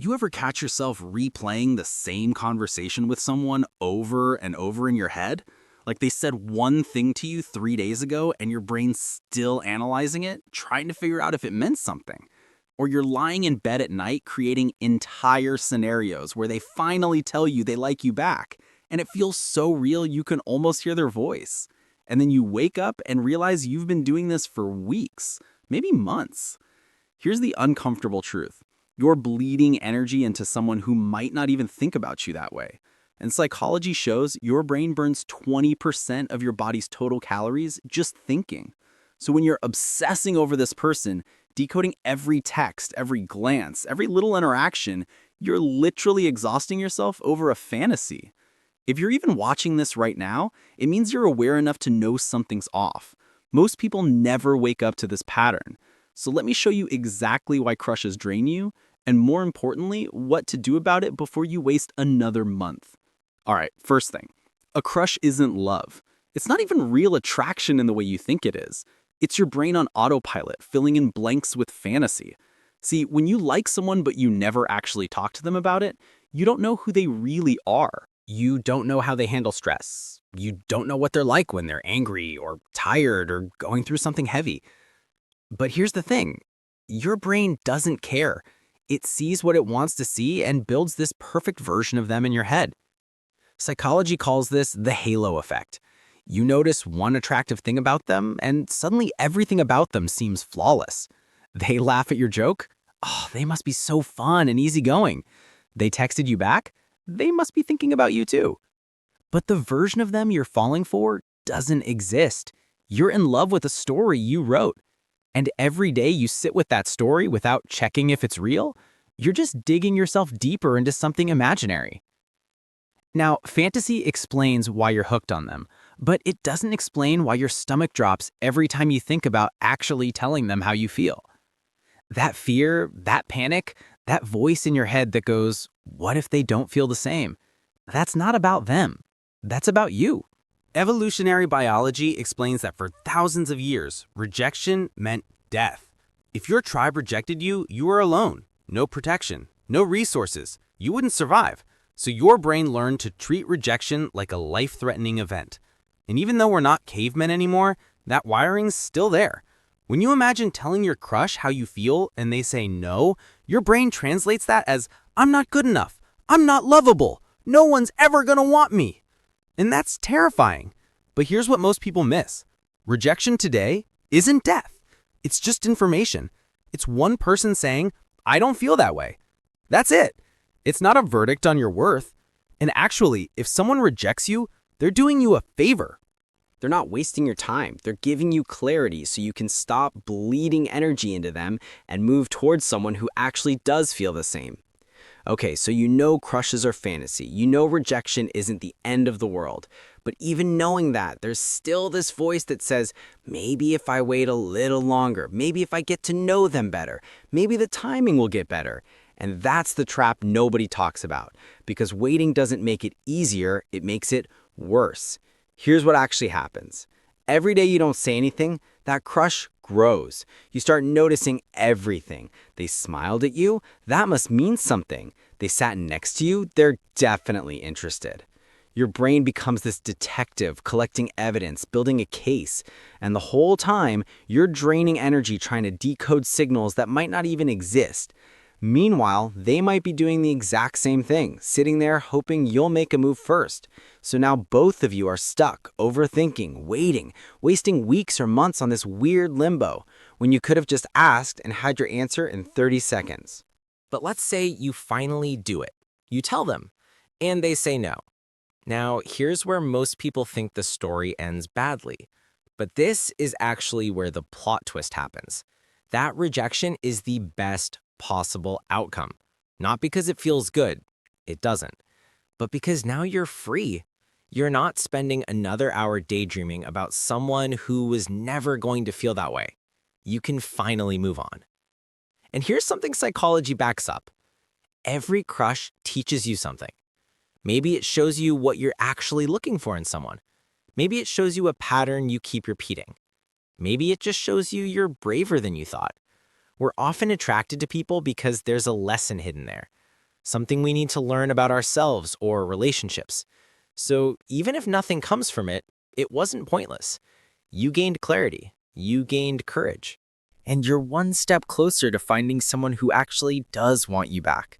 You ever catch yourself replaying the same conversation with someone over and over in your head? Like they said one thing to you 3 days ago and your brain's still analyzing it, trying to figure out if it meant something. Or you're lying in bed at night creating entire scenarios where they finally tell you they like you back, and it feels so real you can almost hear their voice. And then you wake up and realize you've been doing this for weeks, maybe months. Here's the uncomfortable truth. You're bleeding energy into someone who might not even think about you that way. And psychology shows your brain burns 20% of your body's total calories just thinking. So when you're obsessing over this person, decoding every text, every glance, every little interaction, you're literally exhausting yourself over a fantasy. If you're even watching this right now, it means you're aware enough to know something's off. Most people never wake up to this pattern. So let me show you exactly why crushes drain you, and more importantly, what to do about it before you waste another month. All right, first thing, a crush isn't love. It's not even real attraction in the way you think it is. It's your brain on autopilot, filling in blanks with fantasy. See, when you like someone but you never actually talk to them about it, you don't know who they really are. You don't know how they handle stress. You don't know what they're like when they're angry or tired or going through something heavy. But here's the thing. Your brain doesn't care. It sees what it wants to see and builds this perfect version of them in your head. Psychology calls this the halo effect. You notice one attractive thing about them, and suddenly everything about them seems flawless. They laugh at your joke? Oh, they must be so fun and easygoing. They texted you back? They must be thinking about you too. But the version of them you're falling for doesn't exist. You're in love with a story you wrote. And every day you sit with that story without checking if it's real, you're just digging yourself deeper into something imaginary. Now, fantasy explains why you're hooked on them, but it doesn't explain why your stomach drops every time you think about actually telling them how you feel. That fear, that panic, that voice in your head that goes, what if they don't feel the same? That's not about them. That's about you. Evolutionary biology explains that for thousands of years, rejection meant death. If your tribe rejected you, you were alone. No protection, no resources. You wouldn't survive. So your brain learned to treat rejection like a life-threatening event. And even though we're not cavemen anymore, that wiring's still there. When you imagine telling your crush how you feel and they say no, your brain translates that as, I'm not good enough. I'm not lovable. No one's ever gonna want me. And that's terrifying. But here's what most people miss. Rejection today isn't death. It's just information. It's one person saying, I don't feel that way. That's it. It's not a verdict on your worth. And actually, if someone rejects you, they're doing you a favor. They're not wasting your time. They're giving you clarity so you can stop bleeding energy into them and move towards someone who actually does feel the same. Okay, so you know crushes are fantasy. You know rejection isn't the end of the world. But even knowing that, there's still this voice that says, maybe if I wait a little longer, maybe if I get to know them better, maybe the timing will get better. And that's the trap nobody talks about, because waiting doesn't make it easier, it makes it worse. Here's what actually happens. Every day you don't say anything, that crush grows. You start noticing everything. They smiled at you, that must mean something. They sat next to you, they're definitely interested. Your brain becomes this detective, collecting evidence, building a case. And the whole time, you're draining energy trying to decode signals that might not even exist. Meanwhile, they might be doing the exact same thing, sitting there hoping you'll make a move first. So now both of you are stuck, overthinking, waiting, wasting weeks or months on this weird limbo, when you could have just asked and had your answer in 30 seconds. But let's say you finally do it. You tell them, and they say no. Now, here's where most people think the story ends badly. But this is actually where the plot twist happens. That rejection is the best possible outcome. Not because it feels good, it doesn't, but because now you're free. You're not spending another hour daydreaming about someone who was never going to feel that way. You can finally move on. And here's something psychology backs up. Every crush teaches you something. Maybe it shows you what you're actually looking for in someone. Maybe it shows you a pattern you keep repeating. Maybe it just shows you you're braver than you thought. We're often attracted to people because there's a lesson hidden there. something we need to learn about ourselves or relationships. So even if nothing comes from it, it wasn't pointless. You gained clarity, you gained courage, and you're one step closer to finding someone who actually does want you back.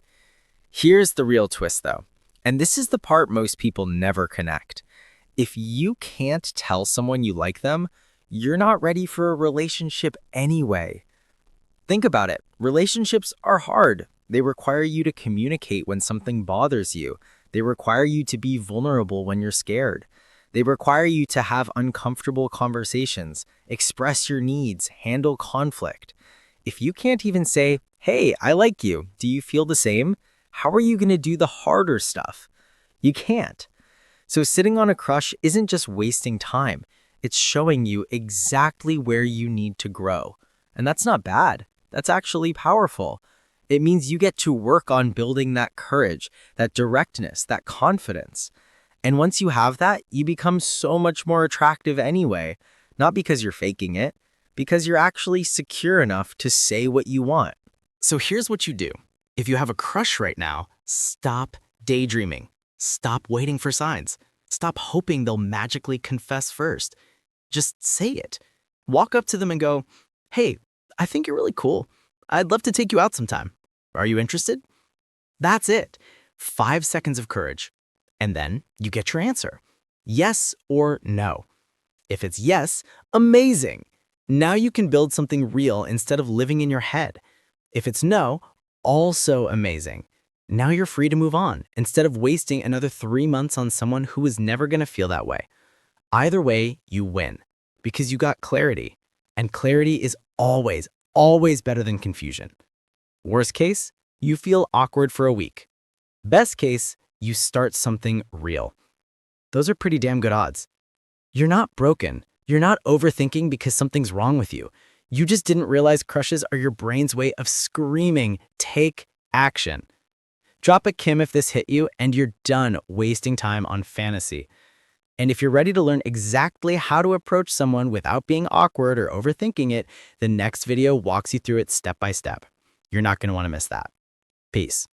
Here's the real twist, though, and this is the part most people never connect. If you can't tell someone you like them, you're not ready for a relationship anyway. Think about it. Relationships are hard. They require you to communicate when something bothers you. They require you to be vulnerable when you're scared. They require you to have uncomfortable conversations, express your needs, handle conflict. If you can't even say, "Hey, I like you. Do you feel the same?" How are you going to do the harder stuff? You can't. So sitting on a crush isn't just wasting time. It's showing you exactly where you need to grow. And that's not bad. That's actually powerful. It means you get to work on building that courage, that directness, that confidence. And once you have that, you become so much more attractive anyway, not because you're faking it, because you're actually secure enough to say what you want. So here's what you do. If you have a crush right now, stop daydreaming. Stop waiting for signs. Stop hoping they'll magically confess first. Just say it. Walk up to them and go, "Hey, I think you're really cool. I'd love to take you out sometime. Are you interested?" That's it. 5 seconds of courage. And then you get your answer. Yes or no. If it's yes, amazing. Now you can build something real instead of living in your head. If it's no, also amazing. Now you're free to move on instead of wasting another 3 months on someone who is never going to feel that way. Either way, you win because you got clarity. And clarity is always, always better than confusion. Worst case, you feel awkward for a week. Best case, you start something real. Those are pretty damn good odds. You're not broken. You're not overthinking because something's wrong with you. You just didn't realize crushes are your brain's way of screaming, "Take action." Drop a Kim if this hit you, and you're done wasting time on fantasy. And if you're ready to learn exactly how to approach someone without being awkward or overthinking it, the next video walks you through it step by step. You're not going to want to miss that. Peace.